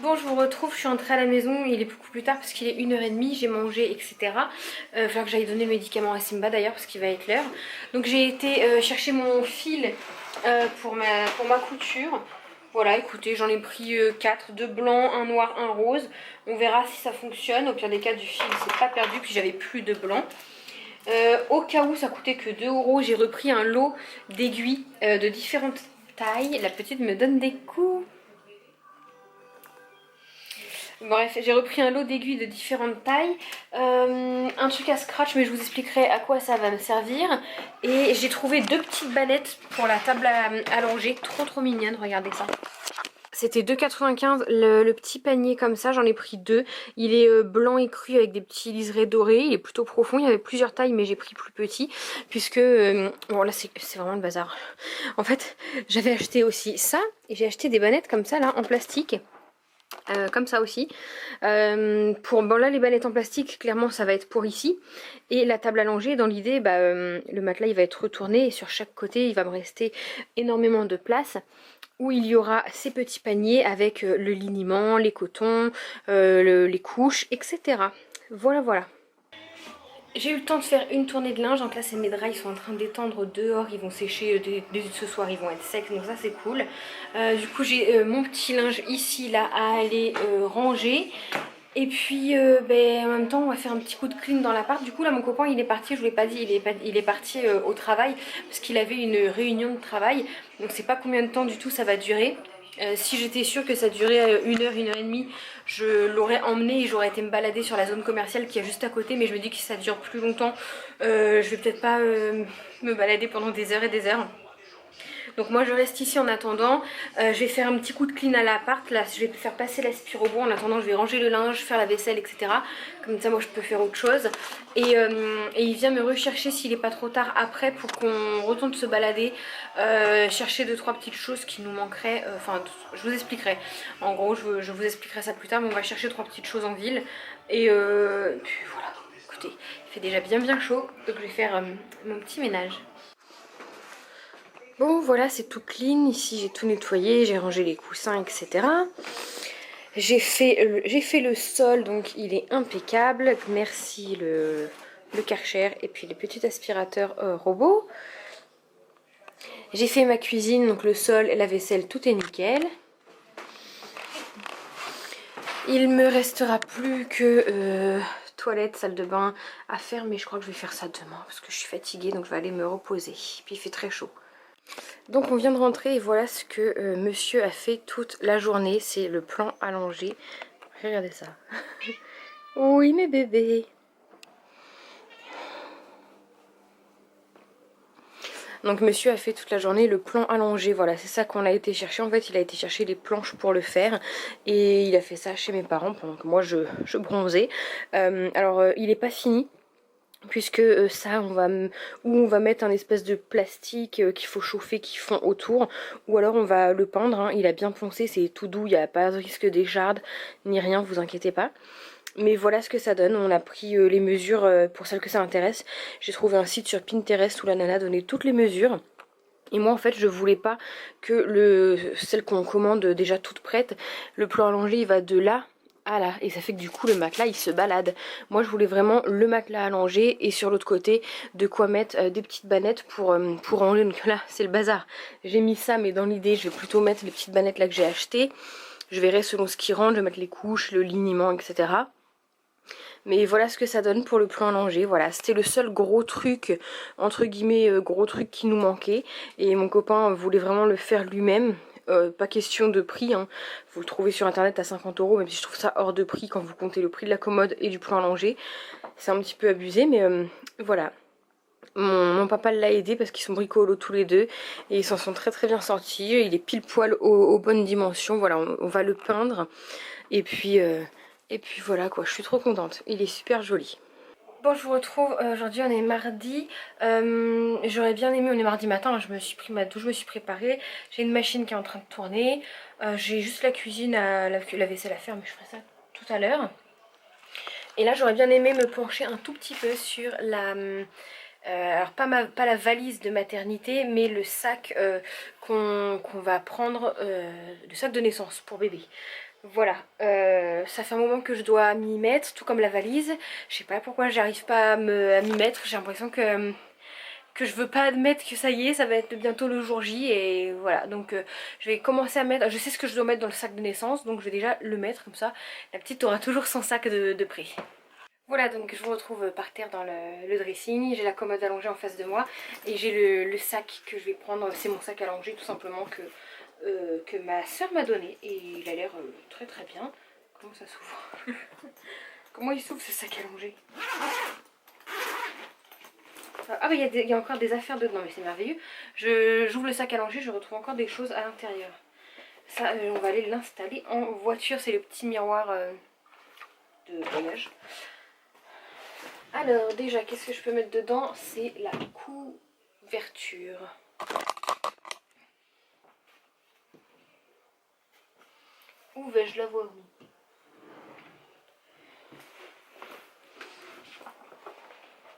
Bon, je vous retrouve, je suis entrée à la maison, il est beaucoup plus tard parce qu'il est 1h30, j'ai mangé, etc. Il va falloir que j'aille donner le médicament à Simba d'ailleurs parce qu'il va être l'heure. Donc j'ai été chercher mon fil pour ma couture. Voilà, écoutez, j'en ai pris 4, 2 blancs, un noir, un rose. On verra si ça fonctionne. Au pire des cas, du fil, c'est pas perdu, puis j'avais plus de blanc. Au cas où ça coûtait que 2 €, j'ai repris un lot d'aiguilles de différentes tailles. La petite me donne des coups. Bref, j'ai repris un lot d'aiguilles de différentes tailles, un truc à scratch, mais je vous expliquerai à quoi ça va me servir. Et j'ai trouvé 2 petites bannettes pour la table à langer, trop mignonnes, regardez ça. C'était 2,95 le petit panier comme ça, j'en ai pris 2. Il est blanc et cru avec des petits liserés dorés, il est plutôt profond, il y avait plusieurs tailles mais j'ai pris plus petit. Puisque, bon là c'est vraiment le bazar. En fait, j'avais acheté aussi ça, et j'ai acheté des bannettes comme ça là, en plastique. Comme ça aussi. Bon là les bannettes en plastique, clairement ça va être pour ici. Et la table à langer, dans l'idée, le matelas il va être retourné et sur chaque côté il va me rester énormément de place. Où il y aura ces petits paniers avec le liniment, les cotons, les couches, etc. Voilà. J'ai eu le temps de faire une tournée de linge, donc là c'est mes draps, ils sont en train d'étendre dehors, ils vont sécher dès ce soir, ils vont être secs, donc ça c'est cool. Du coup j'ai mon petit linge ici là à aller ranger. Et puis en même temps on va faire un petit coup de clean dans l'appart. Du coup là mon copain il est parti, je vous l'ai pas dit, il est parti au travail parce qu'il avait une réunion de travail. Donc c'est pas combien de temps du tout ça va durer. Si j'étais sûre que ça durait 1 heure et demie, je l'aurais emmené et j'aurais été me balader sur la zone commerciale qui est juste à côté. Mais je me dis que si ça dure plus longtemps, je vais peut-être pas me balader pendant des heures et des heures. Donc moi je reste ici en attendant. Je vais faire un petit coup de clean à l'appart. Là je vais faire passer l'aspirobon. En attendant je vais ranger le linge, faire la vaisselle, etc. Comme ça moi je peux faire autre chose. Et il vient me rechercher s'il n'est pas trop tard après pour qu'on retourne se balader. Chercher 2-3 petites choses qui nous manqueraient. Enfin je vous expliquerai. En gros je vous expliquerai ça plus tard. Mais on va chercher 3 petites choses en ville. Et puis voilà. Écoutez, il fait déjà bien chaud. Donc je vais faire mon petit ménage. Bon voilà, c'est tout clean, ici j'ai tout nettoyé, j'ai rangé les coussins, etc. J'ai fait le sol, donc il est impeccable, merci le Karcher et puis les petits aspirateurs robots. J'ai fait ma cuisine, donc le sol et la vaisselle, tout est nickel. Il me restera plus que toilette, salle de bain à faire, mais je crois que je vais faire ça demain parce que je suis fatiguée, donc je vais aller me reposer. Puis il fait très chaud. Donc on vient de rentrer et voilà ce que monsieur a fait toute la journée. C'est le plan allongé. Regardez ça. Oui mes bébés. Donc monsieur a fait toute la journée le plan allongé. Voilà, c'est ça qu'on a été chercher. En fait il a été chercher les planches pour le faire. Et il a fait ça chez mes parents pendant que moi je bronzais. Il n'est pas fini. Puisque ça on va mettre un espèce de plastique qu'il faut chauffer qui fond autour, ou alors on va le peindre, hein. Il a bien poncé, c'est tout doux, il n'y a pas de risque d'écharde ni rien, vous inquiétez pas. Mais voilà ce que ça donne. On a pris les mesures pour celles que ça intéresse. J'ai trouvé un site sur Pinterest où la nana donnait toutes les mesures. Et moi en fait je voulais pas que celle qu'on commande déjà toute prête, le plan allongé il va de là à là, et ça fait que du coup le matelas il se balade. Moi je voulais vraiment le matelas allongé et sur l'autre côté de quoi mettre des petites bannettes pour ranger. Donc là c'est le bazar, j'ai mis ça, mais dans l'idée je vais plutôt mettre les petites bannettes là que j'ai achetées. Je verrai selon ce qui rentre, je vais mettre les couches, le liniment, etc. Mais voilà ce que ça donne pour le plan allongé. Voilà, c'était le seul gros truc, entre guillemets, gros truc qui nous manquait. Et mon copain voulait vraiment le faire lui-même. Pas question de prix, hein. Vous le trouvez sur internet à 50 €, même si je trouve ça hors de prix quand vous comptez le prix de la commode et du plan allongé. C'est un petit peu abusé, mais voilà. Mon papa l'a aidé parce qu'ils sont bricolos tous les deux et ils s'en sont très bien sortis. Il est pile poil aux bonnes dimensions. Voilà, on va le peindre. Et puis voilà quoi, je suis trop contente. Il est super joli. Bon, je vous retrouve, aujourd'hui on est mardi. J'aurais bien aimé, on est mardi matin, hein, je me suis pris ma douche, je me suis préparée. J'ai une machine qui est en train de tourner. J'ai juste la cuisine, la vaisselle à faire, mais je ferai ça tout à l'heure. Et là j'aurais bien aimé me pencher un tout petit peu sur alors pas la valise de maternité, mais le sac qu'on va prendre, le sac de naissance pour bébé. Voilà, ça fait un moment que je dois m'y mettre, tout comme la valise. Je sais pas pourquoi j'arrive pas à m'y mettre, j'ai l'impression que je veux pas admettre que ça y est, ça va être bientôt le jour J et voilà. Donc je vais commencer à mettre, je sais ce que je dois mettre dans le sac de naissance, donc je vais déjà le mettre comme ça. La petite aura toujours son sac de prêt. Voilà, donc je vous retrouve par terre dans le dressing, j'ai la commode allongée en face de moi et j'ai le sac que je vais prendre, c'est mon sac allongé tout simplement que ma soeur m'a donné et il a l'air très très bien. Comment ça s'ouvre? Comment il s'ouvre ce sac allongé? Ah bah il y a encore des affaires dedans, mais c'est merveilleux. J'ouvre le sac allongé, je retrouve encore des choses à l'intérieur. Ça, on va aller l'installer en voiture, c'est le petit miroir de voyage. Alors déjà, qu'est-ce que je peux mettre dedans? C'est la couverture. Où vais-je la voir?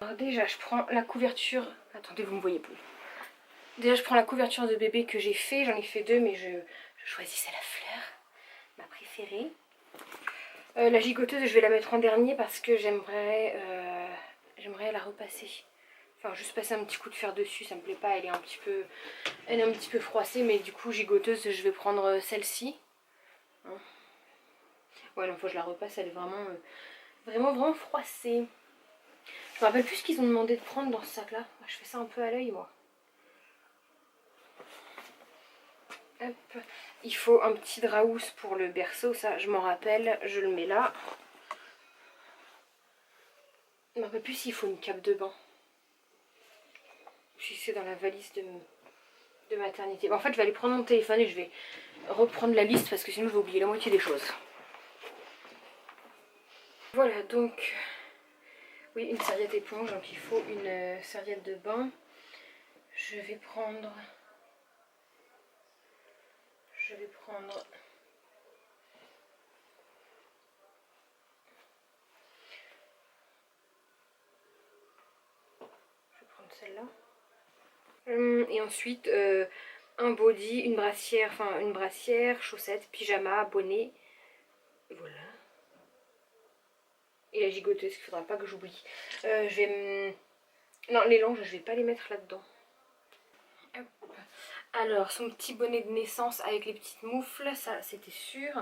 Alors déjà, je prends la couverture... Attendez, vous me voyez plus. Déjà, je prends la couverture de bébé que j'ai fait. J'en ai fait deux, mais je choisissais la fleur, ma préférée. La gigoteuse, je vais la mettre en dernier parce que j'aimerais la repasser. Enfin, juste passer un petit coup de fer dessus, ça me plaît pas. Elle est un petit peu froissée, mais du coup, gigoteuse, je vais prendre celle-ci. Hein. Ouais, non, faut que je la repasse. Elle est vraiment froissée. Je me rappelle plus ce qu'ils ont demandé de prendre dans ce sac-là. Je fais ça un peu à l'œil, moi. Hop. Il faut un petit draous pour le berceau, ça je m'en rappelle, je le mets là. Je me rappelle plus s'il faut une cape de bain. Si c'est dans la valise de maternité. En fait, je vais aller prendre mon téléphone et je vais reprendre la liste parce que sinon je vais oublier la moitié des choses. Voilà, donc, oui, une serviette éponge, donc il faut une serviette de bain. Je vais prendre... Je vais prendre celle-là. Et ensuite, un body, une brassière, chaussettes, pyjama, bonnet. Voilà. Et la gigoteuse qu'il faudra pas que j'oublie. Je vais... Non, les langes, je vais pas les mettre là-dedans. Alors, son petit bonnet de naissance avec les petites moufles, ça c'était sûr.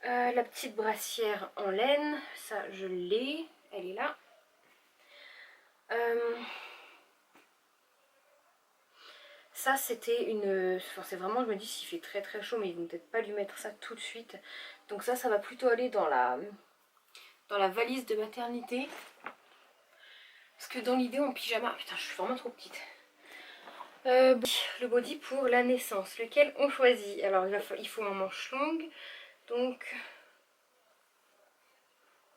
La petite brassière en laine, ça je l'ai, elle est là. Ça c'était une... Enfin, c'est vraiment, je me dis, s'il fait très très chaud, mais ils vont peut-être pas lui mettre ça tout de suite. Donc ça va plutôt aller dans la valise de maternité. Parce que dans l'idée, en pyjama... Putain, je suis vraiment trop petite. Le body pour la naissance, lequel on choisit. Alors il faut un manche longue, donc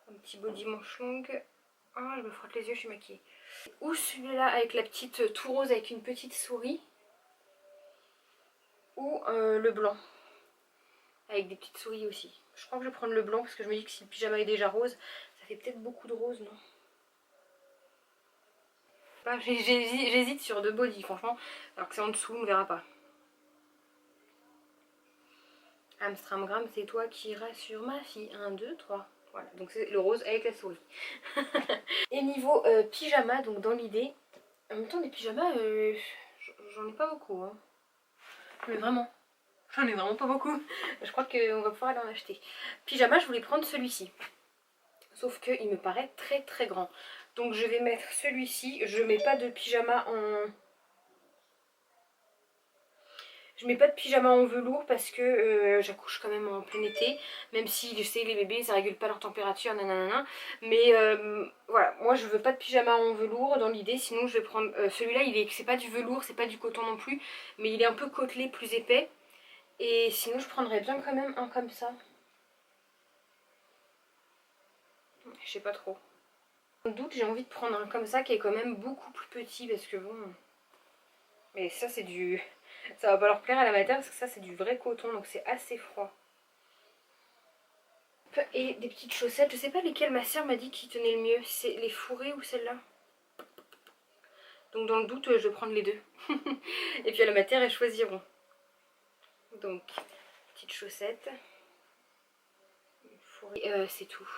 un petit body manche longue. Ah, je me frotte les yeux, je suis maquillée. Ou celui-là avec la petite tout rose avec une petite souris, ou le blanc avec des petites souris aussi. Je crois que je vais prendre le blanc parce que je me dis que si le pyjama est déjà rose, ça fait peut-être beaucoup de rose, non? J'hésite sur deux body, franchement, alors que c'est en dessous, on ne verra pas. Amstramgram, c'est toi qui iras sur ma fille. 1, 2, 3. Voilà, donc c'est le rose avec la souris. Et niveau pyjama, donc dans l'idée, en même temps, les pyjamas, j'en ai pas beaucoup. Hein. Mais vraiment, j'en ai vraiment pas beaucoup. Je crois qu'on va pouvoir aller en acheter. Pyjama, je voulais prendre celui-ci. Sauf qu'il me paraît très très grand. Donc je vais mettre celui-ci. Je mets pas de pyjama en... Je mets pas de pyjama en velours parce que j'accouche quand même en plein été. Même si je sais les bébés ça régule pas leur température, nanana. Mais voilà, moi je veux pas de pyjama en velours dans l'idée. Sinon je vais prendre celui-là, c'est pas du velours, c'est pas du coton non plus. Mais il est un peu côtelé, plus épais. Et sinon je prendrais bien quand même un comme ça. Je sais pas trop. Sans doute j'ai envie de prendre un comme ça qui est quand même beaucoup plus petit parce que bon... Mais ça c'est du... Ça va pas leur plaire à la mater parce que ça c'est du vrai coton donc c'est assez froid. Et des petites chaussettes, je sais pas lesquelles ma soeur m'a dit qui tenaient le mieux, c'est les fourrées ou celles-là. Donc dans le doute je vais prendre les deux. Et puis à la mater elles choisiront. Donc petites chaussettes. C'est tout.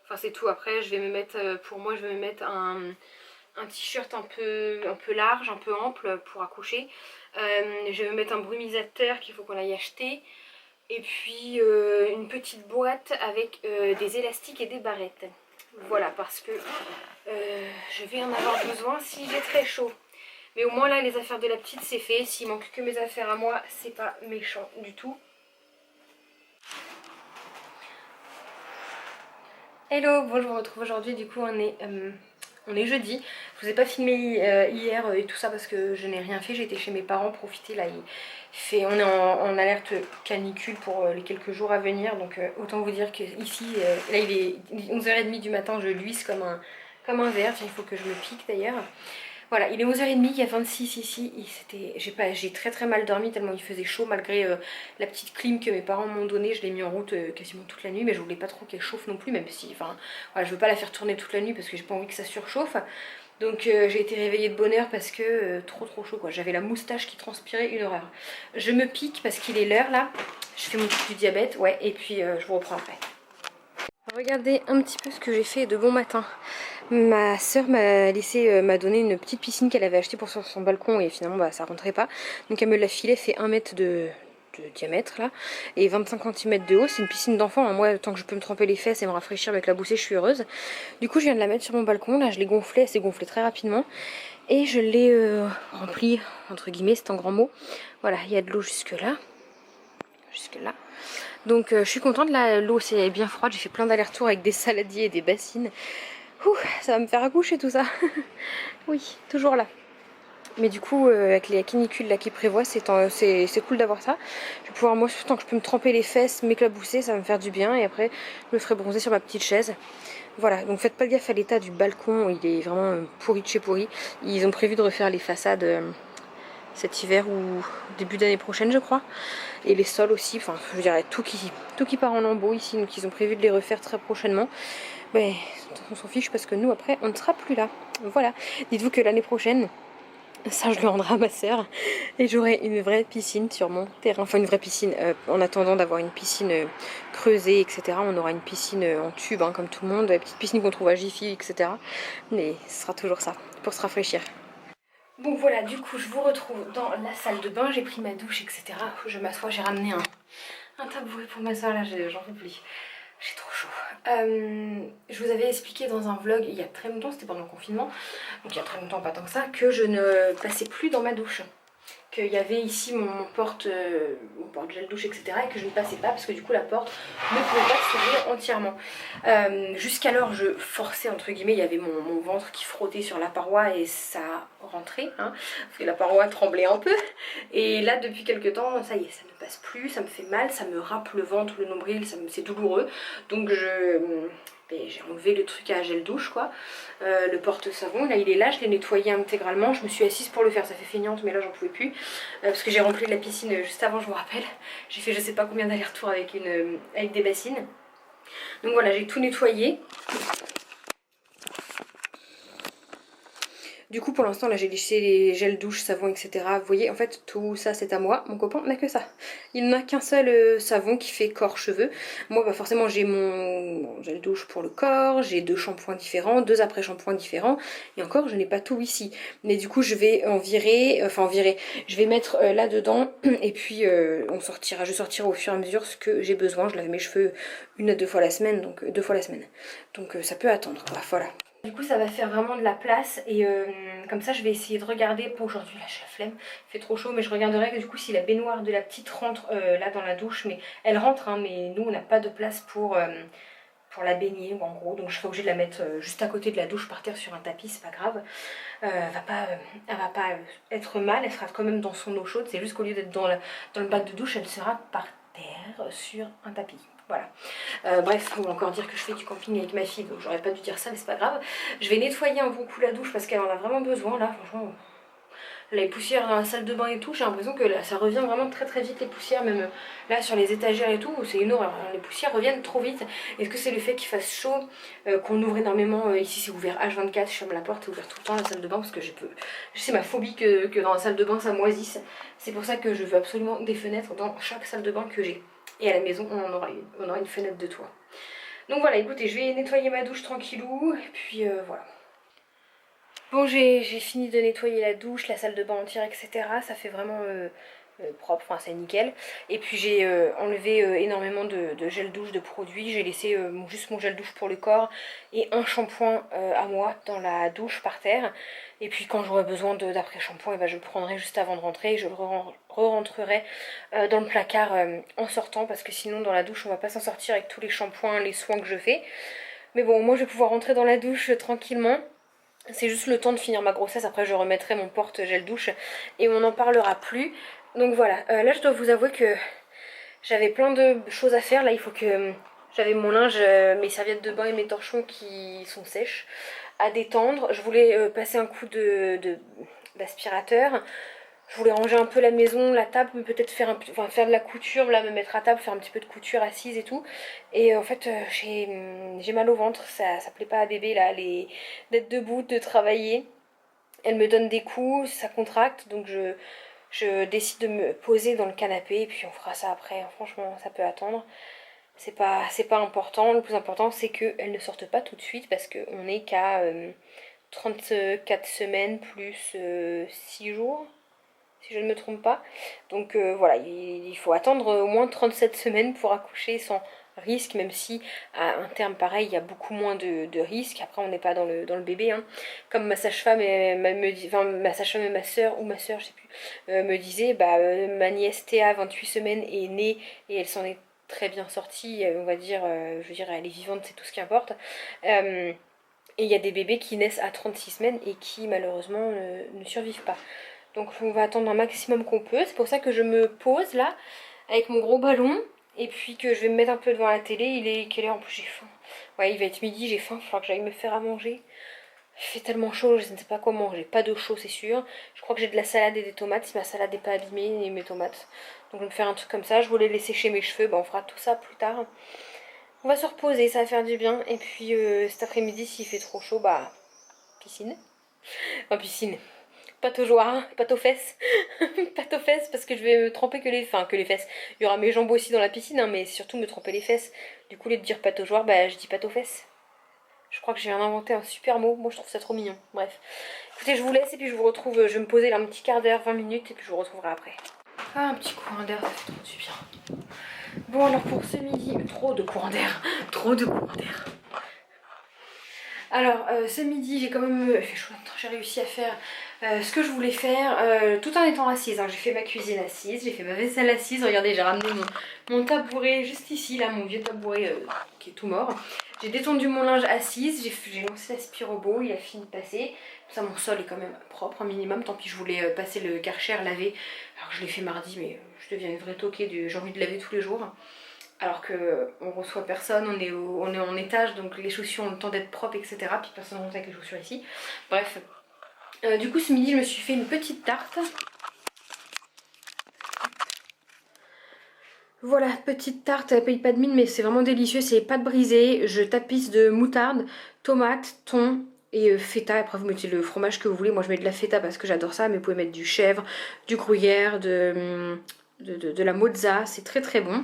Enfin c'est tout, après je vais me mettre, pour moi je vais me mettre un t-shirt un peu large, un peu ample pour accoucher. Je vais me mettre un brumisateur qu'il faut qu'on aille acheter. Et puis une petite boîte avec des élastiques et des barrettes. Voilà, parce que je vais en avoir besoin si j'ai très chaud. Mais au moins là, les affaires de la petite, c'est fait. S'il manque que mes affaires à moi, c'est pas méchant du tout. Hello, bon je vous retrouve aujourd'hui, du coup on est jeudi. Je vous ai pas filmé hier et tout ça parce que je n'ai rien fait, j'ai été chez mes parents profiter là. On est en alerte canicule pour les quelques jours à venir, donc autant vous dire que ici, là il est 11h30 du matin, je luise comme un verre, il faut que je me pique d'ailleurs. Voilà, il est 11h30, il y a 26 ici, j'ai très mal dormi tellement il faisait chaud malgré la petite clim que mes parents m'ont donnée, je l'ai mis en route quasiment toute la nuit, mais je voulais pas trop qu'elle chauffe non plus, même si, enfin, voilà, je veux pas la faire tourner toute la nuit parce que j'ai pas envie que ça surchauffe. Donc j'ai été réveillée de bonne heure parce que trop chaud quoi, j'avais la moustache qui transpirait, une horreur. Je me pique parce qu'il est l'heure là, je fais mon truc du diabète, ouais, et puis je vous reprends après. Regardez un petit peu ce que j'ai fait de bon matin. Ma soeur m'a donné une petite piscine qu'elle avait achetée pour sur son balcon et finalement bah, ça rentrait pas. Donc elle me l'a filé, fait 1 mètre de diamètre là et 25 cm de haut. C'est une piscine d'enfant, hein. Moi tant que je peux me tremper les fesses et me rafraîchir avec la boussée je suis heureuse. Du coup je viens de la mettre sur mon balcon, là je l'ai gonflée, elle s'est gonflée très rapidement. Et je l'ai remplie, entre guillemets, c'est un grand mot. Voilà, il y a de l'eau jusque là. Jusque là. Donc je suis contente, là l'eau c'est bien froide, j'ai fait plein d'allers-retours avec des saladiers et des bassines. Ouh, ça va me faire accoucher tout ça. Oui, toujours là. Mais du coup, avec les canicules là qui prévoient, c'est cool d'avoir ça. Je vais pouvoir, moi, tant que je peux me tremper les fesses, m'éclabousser, ça va me faire du bien. Et après, je me ferai bronzer sur ma petite chaise. Voilà, donc faites pas gaffe à l'état du balcon, il est vraiment pourri de chez pourri. Ils ont prévu de refaire les façades cet hiver ou début d'année prochaine, je crois. Et les sols aussi, enfin, je dirais tout qui part en lambeaux ici, donc ils ont prévu de les refaire très prochainement. Mais on s'en fiche parce que nous, après, on ne sera plus là. Voilà, dites-vous que l'année prochaine, ça je le rendrai à ma soeur et j'aurai une vraie piscine sur mon terrain, enfin une vraie piscine, en attendant d'avoir une piscine creusée etc, on aura une piscine en tube hein, comme tout le monde, la petite piscine qu'on trouve à Jiffy etc, mais ce sera toujours ça, pour se rafraîchir. Bon voilà, du coup je vous retrouve dans la salle de bain, j'ai pris ma douche etc, je m'assois, j'ai ramené un tabouret pour m'asseoir là, j'en peux plus. J'ai trop chaud. Je vous avais expliqué dans un vlog il y a très longtemps, c'était pendant le confinement, donc il y a très longtemps, pas tant que ça, que je ne passais plus dans ma douche. Qu'il y avait ici mon porte gel douche etc et que je ne passais pas parce que du coup la porte ne pouvait pas s'ouvrir entièrement. Jusqu'alors je forçais entre guillemets, il y avait mon ventre qui frottait sur la paroi et ça rentrait hein, parce que la paroi tremblait un peu. Et là depuis quelques temps ça y est, ça ne passe plus, ça me fait mal, ça me râpe le ventre, le nombril, c'est douloureux. Donc j'ai enlevé le truc à gel douche quoi, le porte-savon, là il est là, je l'ai nettoyé intégralement, je me suis assise pour le faire, ça fait feignante mais là j'en pouvais plus, parce que j'ai rempli la piscine juste avant, je me rappelle, j'ai fait je sais pas combien d'allers-retours avec des bassines. Donc voilà, j'ai tout nettoyé. Du coup pour l'instant là j'ai laissé les gels douche, savon etc. Vous voyez en fait tout ça c'est à moi, mon copain n'a que ça. Il n'a qu'un seul savon qui fait corps cheveux. Moi bah forcément j'ai mon gel douche pour le corps, j'ai 2 shampoings différents, 2 après shampoings différents. Et encore je n'ai pas tout ici. Mais du coup je vais en virer, je vais mettre là dedans et puis je sortirai au fur et à mesure ce que j'ai besoin. Je lave mes cheveux 1 à 2 fois la semaine, donc 2 fois la semaine. Donc ça peut attendre quoi, voilà. Du coup ça va faire vraiment de la place et comme ça je vais essayer de regarder pour aujourd'hui, là j'ai la flemme, il fait trop chaud, mais je regarderai que du coup si la baignoire de la petite rentre là dans la douche, mais elle rentre hein, mais nous on n'a pas de place pour la baigner en gros, donc je serai obligée de la mettre juste à côté de la douche par terre sur un tapis, c'est pas grave. Elle va pas être mal, elle sera quand même dans son eau chaude, c'est juste qu'au lieu d'être dans le bac de douche, elle sera par terre sur un tapis. Voilà. Bref, on va encore dire que je fais du camping avec ma fille, donc j'aurais pas dû dire ça, mais c'est pas grave. Je vais nettoyer un bon coup la douche parce qu'elle en a vraiment besoin là, franchement. Les poussières dans la salle de bain et tout, j'ai l'impression que là, ça revient vraiment très vite les poussières, même là sur les étagères et tout, c'est une horreur. Les poussières reviennent trop vite. Est-ce que c'est le fait qu'il fasse chaud, qu'on ouvre énormément, ici c'est ouvert H24, je ferme la porte, c'est ouvert tout le temps la salle de bain parce que c'est ma phobie que dans la salle de bain ça moisisse. C'est pour ça que je veux absolument des fenêtres dans chaque salle de bain que j'ai. Et à la maison, on aura une fenêtre de toit. Donc voilà, écoutez, je vais nettoyer ma douche tranquillou, et puis voilà. Bon, j'ai fini de nettoyer la douche, la salle de bain entière, etc. Ça fait vraiment propre, enfin c'est nickel. Et puis j'ai enlevé énormément de gel douche, de produits. J'ai laissé juste mon gel douche pour le corps et un shampoing à moi dans la douche par terre. Et puis quand j'aurai besoin d'après-shampoing, eh ben, je le prendrai juste avant de rentrer et je le re-rentrerai dans le placard en sortant, parce que sinon dans la douche on va pas s'en sortir avec tous les shampoings, les soins que je fais. Mais bon, moi je vais pouvoir rentrer dans la douche tranquillement. C'est juste le temps de finir ma grossesse, après je remettrai mon porte gel douche et on n'en parlera plus. Donc voilà, là je dois vous avouer que j'avais plein de choses à faire. Là il faut que j'avais mon linge, mes serviettes de bain et mes torchons qui sont sèches à détendre. Je voulais passer un coup d'aspirateur. Je voulais ranger un peu la maison, la table, peut-être faire, faire de la couture, là, me mettre à table, faire un petit peu de couture assise et tout. Et en fait, j'ai mal au ventre, ça plaît pas à bébé, là, d'être debout, de travailler. Elle me donne des coups, ça contracte, donc je décide de me poser dans le canapé, et puis on fera ça après. Franchement, ça peut attendre. C'est pas important, le plus important c'est qu'elle ne sorte pas tout de suite, parce qu'on n'est qu'à 34 semaines plus 6 jours, si je ne me trompe pas. Donc voilà, il faut attendre au moins 37 semaines pour accoucher sans risque, même si à un terme pareil, il y a beaucoup moins de risques. Après, on n'est pas dans le bébé, hein. Comme ma sage-femme et ma sage-femme et ma soeur, ou ma soeur, je sais plus, me disaient, ma nièce Théa, 28 semaines, est née et elle s'en est très bien sortie, on va dire, je veux dire, elle est vivante, c'est tout ce qui importe. Et il y a des bébés qui naissent à 36 semaines et qui malheureusement ne survivent pas. Donc on va attendre un maximum qu'on peut. C'est pour ça que je me pose là avec mon gros ballon. Et puis que je vais me mettre un peu devant la télé. Il est quelle heure en plus? J'ai faim. Ouais, il va être midi, j'ai faim. Il va falloir que j'aille me faire à manger. Il fait tellement chaud, je ne sais pas quoi manger. Pas d'eau chaude, c'est sûr. Je crois que j'ai de la salade et des tomates. Si ma salade n'est pas abîmée, et mes tomates. Donc je vais me faire un truc comme ça. Je voulais laisser sécher mes cheveux. On fera tout ça plus tard. On va se reposer, ça va faire du bien. Et puis cet après-midi, s'il fait trop chaud, piscine. Enfin, piscine. Pâte aux joie, pâte aux fesses. Pâte aux fesses, parce que je vais me tremper que les fesses. Il y aura mes jambes aussi dans la piscine, hein, mais surtout me tremper les fesses. Du coup, au lieu de dire pâte aux joie, je dis pâte aux fesses. Je crois que j'ai inventé un super mot. Moi, je trouve ça trop mignon. Bref. Écoutez, je vous laisse et puis je vous retrouve. Je vais me poser là un petit quart d'heure, 20 minutes, et puis je vous retrouverai après. Ah, un petit courant d'air, ça fait trop du bien. Bon, alors pour ce midi, trop de courant d'air. Trop de courant d'air. Alors, ce midi, j'ai quand même j'ai réussi à faire ce que je voulais faire tout en étant assise, hein. J'ai fait ma cuisine assise, j'ai fait ma vaisselle assise. Regardez, j'ai ramené mon tabouret juste ici, là, mon vieux tabouret qui est tout mort. J'ai détendu mon linge assise, j'ai lancé l'aspirobot, il a fini de passer. Ça, mon sol est quand même propre, un minimum. Tant pis, je voulais passer le Karcher, laver. Alors, je l'ai fait mardi, mais je deviens une vraie toquée, j'ai envie de laver tous les jours. Alors que on reçoit personne, on est en étage, donc les chaussures ont le temps d'être propres, etc. Puis personne ne rentre avec les chaussures ici. Bref. Du coup, ce midi, je me suis fait une petite tarte. Voilà, petite tarte, elle paye pas de mine, mais c'est vraiment délicieux. C'est pâte brisée, je tapisse de moutarde, tomate, thon et feta. Après, vous mettez le fromage que vous voulez. Moi, je mets de la feta parce que j'adore ça, mais vous pouvez mettre du chèvre, du gruyère, de la mozza. C'est très très bon.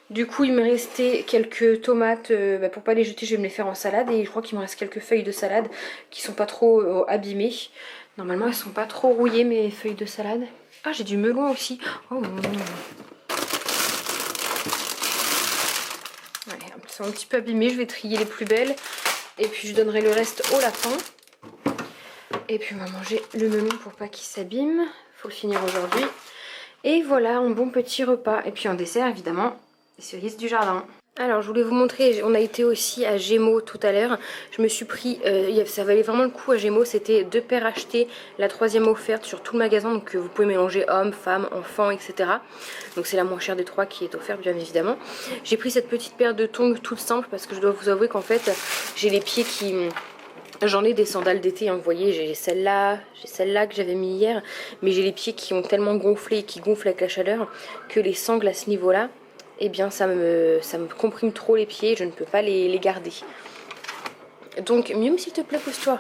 Du coup, il me restait quelques tomates, pour pas les jeter, je vais me les faire en salade. Et je crois qu'il me reste quelques feuilles de salade qui sont pas trop abîmées. Normalement, elles sont pas trop rouillées, mes feuilles de salade. Ah, j'ai du melon aussi. Oh non. Ouais, elles sont un petit peu abîmées, je vais trier les plus belles. Et puis, je donnerai le reste au lapin. Et puis, on va manger le melon pour pas qu'il s'abîme. Faut le finir aujourd'hui. Et voilà, un bon petit repas. Et puis, en dessert, évidemment, les cerises du jardin. Alors je voulais vous montrer, on a été aussi à Gémeaux tout à l'heure. Je me suis pris, ça valait vraiment le coup à Gémeaux, c'était 2 paires achetées, la 3e offerte sur tout le magasin. Donc vous pouvez mélanger hommes, femmes, enfants, etc. Donc c'est la moins chère des 3 qui est offerte bien évidemment. J'ai pris cette petite paire de tongs toute simple parce que je dois vous avouer qu'en fait j'ai les pieds qui... J'en ai des sandales d'été, hein, vous voyez, j'ai celle-là que j'avais mis hier. Mais j'ai les pieds qui ont tellement gonflé et qui gonflent avec la chaleur que les sangles à ce niveau-là, eh bien ça me comprime trop les pieds, je ne peux pas les garder. Donc mieux s'il te plaît, pose-toi.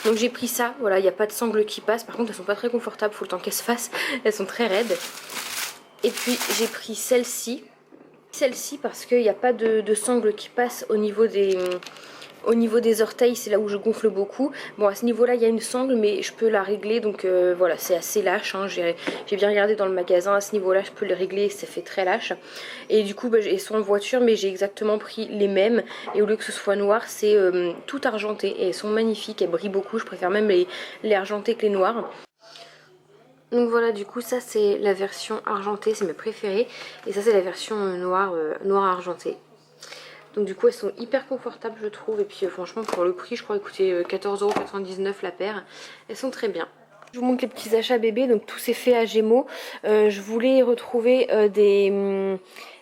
Donc j'ai pris ça, voilà, il n'y a pas de sangles qui passent. Par contre elles sont pas très confortables, faut le temps qu'elles se fassent. Elles sont très raides. Et puis j'ai pris celle-ci. Celle-ci parce qu'il n'y a pas de sangle qui passe au niveau des orteils, c'est là où je gonfle beaucoup. Bon, à ce niveau-là, il y a une sangle, mais je peux la régler, donc voilà, c'est assez lâche. Hein. J'ai bien regardé dans le magasin, à ce niveau-là, je peux le régler, ça fait très lâche. Et du coup, bah, elles sont en voiture, mais j'ai exactement pris les mêmes. Et au lieu que ce soit noir, c'est tout argenté. Et elles sont magnifiques, elles brillent beaucoup. Je préfère même les argentés que les noirs. Donc voilà, du coup ça c'est la version argentée, c'est mes préférés. Et ça c'est la version noire argentée. Donc du coup elles sont hyper confortables je trouve. Et puis franchement pour le prix je crois qu'elles coûtaient 14,99 € la paire. Elles sont très bien. Je vous montre les petits achats bébés, donc tout c'est fait à Gémeaux. Je voulais retrouver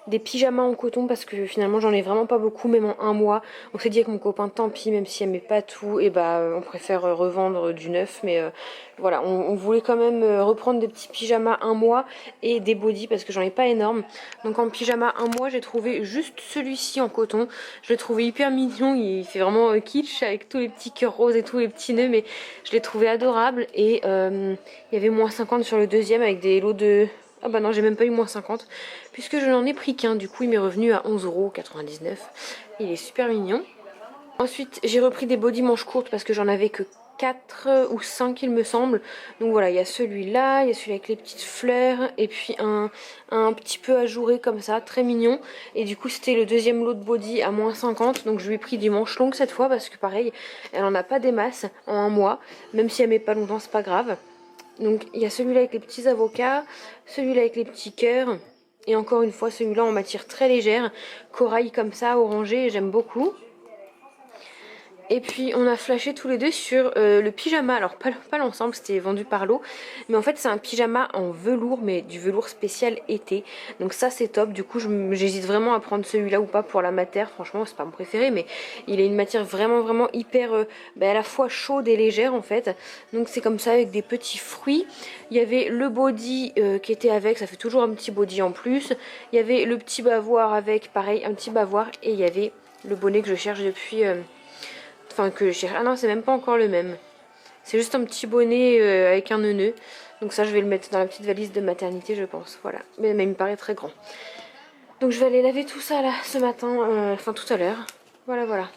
des pyjamas en coton parce que finalement j'en ai vraiment pas beaucoup, même en un mois. On s'est dit avec mon copain tant pis, même si elle met pas tout, et bah on préfère revendre du neuf. Mais voilà, on voulait quand même reprendre des petits pyjamas un mois et des bodys parce que j'en ai pas énorme. Donc en pyjama un mois j'ai trouvé juste celui-ci en coton. Je l'ai trouvé hyper mignon, il fait vraiment kitsch avec tous les petits cœurs roses et tous les petits nœuds, mais je l'ai trouvé adorable. Et il y avait moins 50 sur le deuxième avec des lots de... Ah bah non, j'ai même pas eu moins 50 puisque je n'en ai pris qu'un. Du coup il m'est revenu à 11,99 €. Il est super mignon. Ensuite j'ai repris des bodys manches courtes parce que j'en avais que 4 ou 5 il me semble. Donc voilà, il y a celui-là, il y a celui avec les petites fleurs et puis un petit peu ajouré comme ça, très mignon. Et du coup c'était le deuxième lot de body à moins 50, donc je lui ai pris des manches longues cette fois parce que pareil, elle en a pas des masses en un mois, même si elle met pas longtemps c'est pas grave. Donc il y a celui-là avec les petits avocats, celui-là avec les petits cœurs. Et encore une fois celui-là en matière très légère, corail comme ça, orangé, j'aime beaucoup. Et puis on a flashé tous les deux sur le pyjama, alors pas l'ensemble, c'était vendu par lot, mais en fait c'est un pyjama en velours, mais du velours spécial été, donc ça c'est top. Du coup j'hésite vraiment à prendre celui-là ou pas pour la matière, franchement c'est pas mon préféré, mais il a une matière vraiment hyper à la fois chaude et légère en fait, donc c'est comme ça avec des petits fruits. Il y avait le body qui était avec, ça fait toujours un petit body en plus, il y avait le petit bavoir avec, pareil un petit bavoir, et il y avait le bonnet que je cherche depuis... Enfin que j'ai... Ah non c'est même pas encore le même. C'est juste un petit bonnet avec un nœud. Donc ça je vais le mettre dans la petite valise de maternité je pense. Voilà. Mais il me paraît très grand. Donc je vais aller laver tout ça là ce matin. Enfin tout à l'heure. Voilà.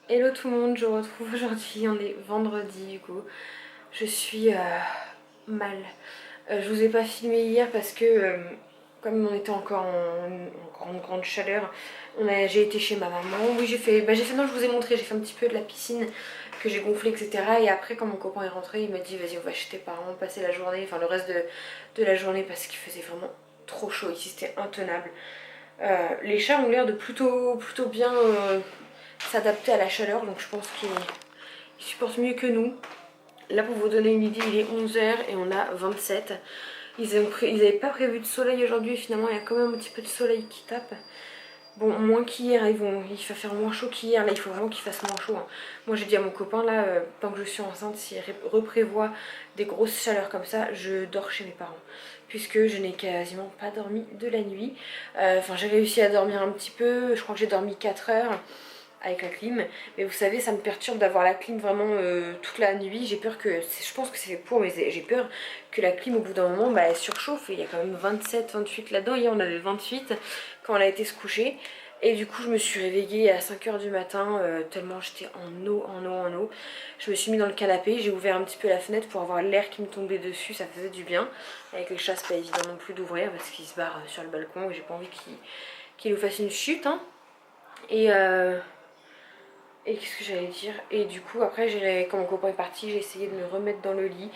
Hello tout le monde, je vous retrouve aujourd'hui. On est vendredi du coup. Je suis mal. Je vous ai pas filmé hier parce que comme on était encore en grande chaleur, j'ai été chez ma maman. Oui j'ai fait, non je vous ai montré, j'ai fait un petit peu de la piscine que j'ai gonflé etc. Et après quand mon copain est rentré il m'a dit vas-y on va chez tes parents, passer la journée, enfin le reste de la journée parce qu'il faisait vraiment trop chaud ici, c'était intenable. Les chats ont l'air de plutôt bien s'adapter à la chaleur, donc je pense qu'ils supportent mieux que nous. Là pour vous donner une idée il est 11 h et on a 27. Ils n'avaient pas prévu de soleil aujourd'hui et finalement il y a quand même un petit peu de soleil qui tape. Bon, moins qu'hier, il va faire moins chaud qu'hier, là il faut vraiment qu'il fasse moins chaud. Hein. Moi j'ai dit à mon copain là, tant que je suis enceinte, s'il reprévoit des grosses chaleurs comme ça, je dors chez mes parents. Puisque je n'ai quasiment pas dormi de la nuit. Enfin j'ai réussi à dormir un petit peu, je crois que j'ai dormi 4 heures avec la clim, mais vous savez ça me perturbe d'avoir la clim vraiment toute la nuit. J'ai peur que, je pense que c'est fait pour, mais j'ai peur que la clim au bout d'un moment elle surchauffe, et il y a quand même 27-28 là-dedans. Hier on avait 28 quand elle a été se coucher, et du coup je me suis réveillée à 5 h du matin tellement j'étais en eau. Je me suis mis dans le canapé, j'ai ouvert un petit peu la fenêtre pour avoir l'air qui me tombait dessus, ça faisait du bien. Avec les chats c'est pas évident non plus d'ouvrir parce qu'ils se barrent sur le balcon et j'ai pas envie qu'ils nous fassent une chute hein. Et qu'est-ce que j'allais dire? Et du coup après quand mon copain est parti, j'ai essayé de me remettre dans le lit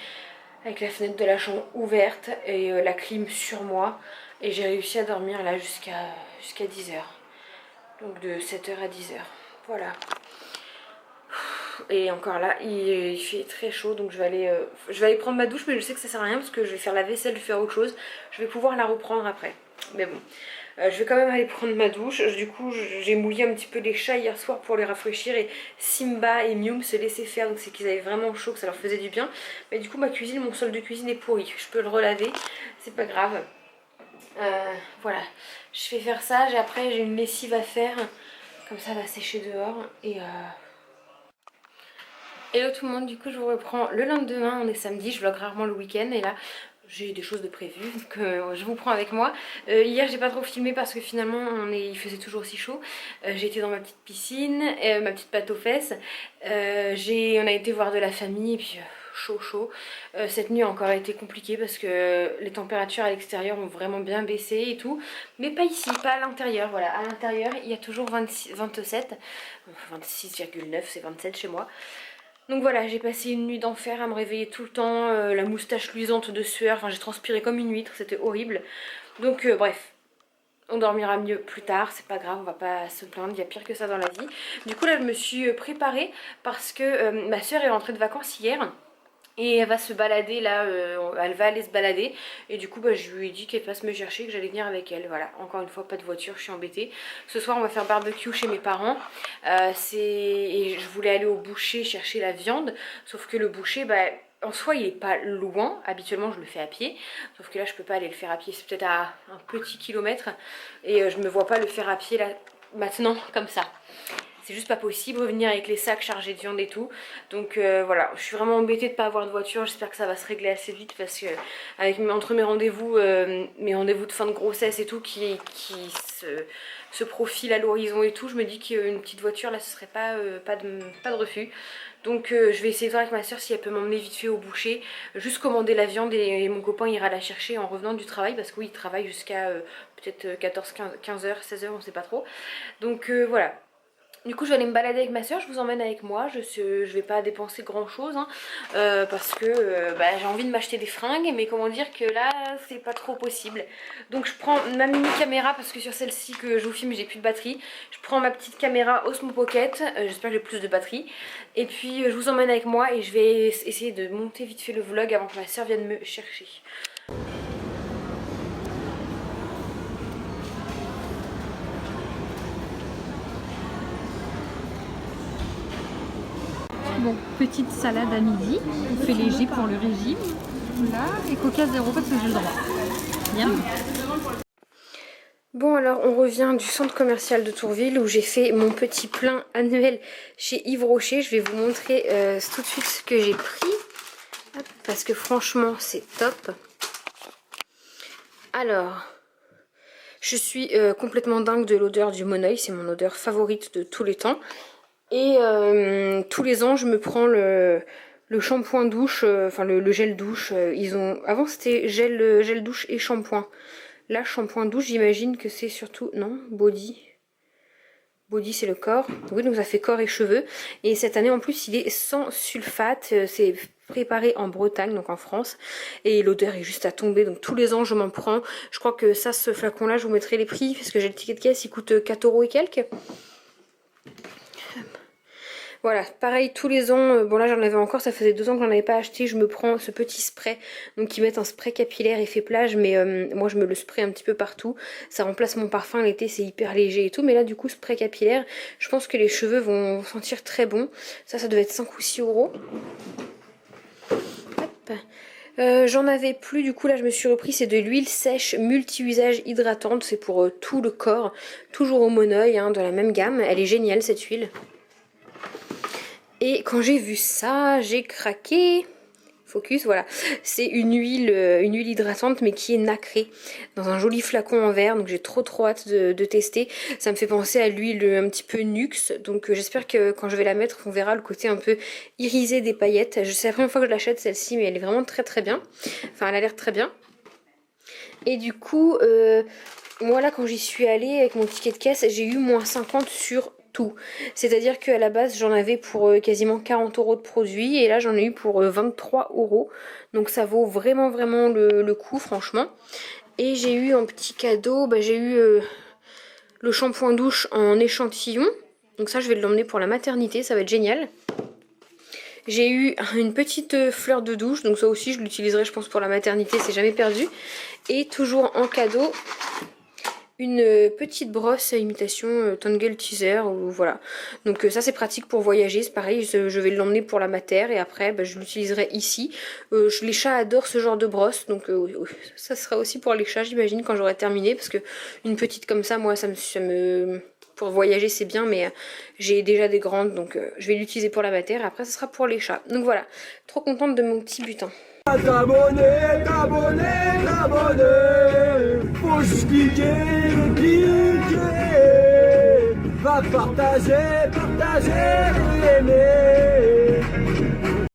avec la fenêtre de la chambre ouverte et la clim sur moi, et j'ai réussi à dormir là jusqu'à 10 h. Donc de 7 h à 10 h. Voilà. Et encore là il fait très chaud, donc je vais aller prendre ma douche, mais je sais que ça sert à rien parce que je vais faire la vaisselle, faire autre chose. Je vais pouvoir la reprendre après. Mais bon. Je vais quand même aller prendre ma douche. Du coup j'ai mouillé un petit peu les chats hier soir pour les rafraîchir, et Simba et Mium se laissaient faire, donc c'est qu'ils avaient vraiment chaud, que ça leur faisait du bien. Mais du coup mon sol de cuisine est pourri, je peux le relaver, c'est pas grave. Voilà, je vais faire ça, après j'ai une lessive à faire, comme ça elle va sécher dehors. Et hello tout le monde, du coup je vous reprends le lendemain, on est samedi, je vlog rarement le week-end, et là j'ai des choses de prévues que je vous prends avec moi. Hier j'ai pas trop filmé parce que finalement il faisait toujours aussi chaud. J'étais dans ma petite piscine, ma petite pâte aux fesses. On a été voir de la famille et puis chaud. Cette nuit a encore été compliquée parce que les températures à l'extérieur ont vraiment bien baissé et tout. Mais pas ici, pas à l'intérieur. Voilà, à l'intérieur il y a toujours 27, 26,9, c'est 27 chez moi. Donc voilà, j'ai passé une nuit d'enfer à me réveiller tout le temps, la moustache luisante de sueur, enfin j'ai transpiré comme une huître, c'était horrible. Donc bref, on dormira mieux plus tard, c'est pas grave, on va pas se plaindre, il y a pire que ça dans la vie. Du coup là je me suis préparée parce que ma soeur est rentrée de vacances hier. Et elle va se balader là, elle va aller se balader. Et du coup bah, je lui ai dit qu'elle passe me chercher, que j'allais venir avec elle. Voilà, encore une fois pas de voiture, je suis embêtée. Ce soir on va faire barbecue chez mes parents. Et je voulais aller au boucher chercher la viande. Sauf que le boucher, bah, en soi il est pas loin. Habituellement je le fais à pied. Sauf que là je peux pas aller le faire à pied, c'est peut-être à un petit kilomètre. Et je me vois pas le faire à pied là maintenant comme ça. C'est juste pas possible, revenir avec les sacs chargés de viande et tout. Donc voilà, je suis vraiment embêtée de pas avoir de voiture. J'espère que ça va se régler assez vite parce que entre mes rendez-vous de fin de grossesse et tout qui se profilent à l'horizon et tout, je me dis qu'une petite voiture là ce serait pas de refus. Donc je vais essayer de voir avec ma soeur si elle peut m'emmener vite fait au boucher, juste commander la viande et mon copain ira la chercher en revenant du travail parce que oui il travaille jusqu'à peut-être 14, 15 heures, 16 heures, on sait pas trop. Donc voilà. Du coup je vais aller me balader avec ma soeur, je vous emmène avec moi, je vais pas dépenser grand chose hein, parce que bah, j'ai envie de m'acheter des fringues mais comment dire que là c'est pas trop possible. Donc je prends ma mini caméra parce que sur celle-ci que je vous filme j'ai plus de batterie. Je prends ma petite caméra Osmo Pocket, j'espère que j'ai plus de batterie. Et puis je vous emmène avec moi et je vais essayer de monter vite fait le vlog avant que ma soeur vienne me chercher. Bon, petite salade à midi, on fait léger pour le régime. Là, et coca zéro parce que j'ai le droit. Bien. Bon alors on revient du centre commercial de Tourville où j'ai fait mon petit plein annuel chez Yves Rocher. Je vais vous montrer tout de suite ce que j'ai pris. Hop, parce que franchement c'est top. Alors, je suis complètement dingue de l'odeur du Moneuil. C'est mon odeur favorite de tous les temps. Et tous les ans je me prends le shampoing douche, enfin le gel douche. Avant c'était gel douche et shampoing. Là, shampoing douche, j'imagine que c'est surtout... Non, body. Body, c'est le corps. Oui, donc ça fait corps et cheveux. Et cette année, en plus, il est sans sulfate. C'est préparé en Bretagne, donc en France. Et l'odeur est juste à tomber. Donc tous les ans, je m'en prends. Je crois que ça, ce flacon-là, je vous mettrai les prix. Parce que j'ai le ticket de caisse, il coûte 4 € et quelques. Voilà, pareil tous les ans, bon là j'en avais encore, ça faisait 2 ans que j'en avais pas acheté, je me prends ce petit spray, donc ils mettent un spray capillaire effet plage, mais moi je me le spray un petit peu partout, ça remplace mon parfum l'été, c'est hyper léger et tout, mais là du coup spray capillaire, je pense que les cheveux vont sentir très bon, ça devait être 5 ou 6 €. Hop. J'en avais plus, du coup là je me suis repris, c'est de l'huile sèche multi-usage hydratante, c'est pour tout le corps, toujours au Moneuil, hein, de la même gamme, elle est géniale cette huile. Et quand j'ai vu ça, j'ai craqué. Focus, voilà. C'est une huile hydratante mais qui est nacrée dans un joli flacon en verre. Donc j'ai trop hâte de tester. Ça me fait penser à l'huile un petit peu Nuxe. Donc j'espère que quand je vais la mettre, on verra le côté un peu irisé des paillettes. C'est la première fois que je l'achète celle-ci, mais elle est vraiment très bien. Enfin, elle a l'air très bien. Et du coup, moi là quand j'y suis allée avec mon ticket de caisse, j'ai eu moins 50 sur tout. C'est-à-dire qu'à la base j'en avais pour quasiment 40 € de produits et là j'en ai eu pour 23 €. Donc ça vaut vraiment le coup franchement. Et j'ai eu en petit cadeau, j'ai eu le shampoing douche en échantillon. Donc ça je vais l'emmener pour la maternité, ça va être génial. J'ai eu une petite fleur de douche, donc ça aussi je l'utiliserai je pense pour la maternité, c'est jamais perdu. Et toujours en cadeau, une petite brosse à imitation Tangle Teaser, voilà. Donc ça c'est pratique pour voyager, c'est pareil, je vais l'emmener pour la mater et après je l'utiliserai ici. Les chats adorent ce genre de brosse, donc ça sera aussi pour les chats j'imagine quand j'aurai terminé, parce que une petite comme ça, moi pour voyager c'est bien, mais j'ai déjà des grandes, donc je vais l'utiliser pour la mater et après ça sera pour les chats. Donc voilà, trop contente de mon petit butin. T'abonner, t'abonner, t'abonner. Faut juste cliquer, cliquer. Va partager, partager, aimer.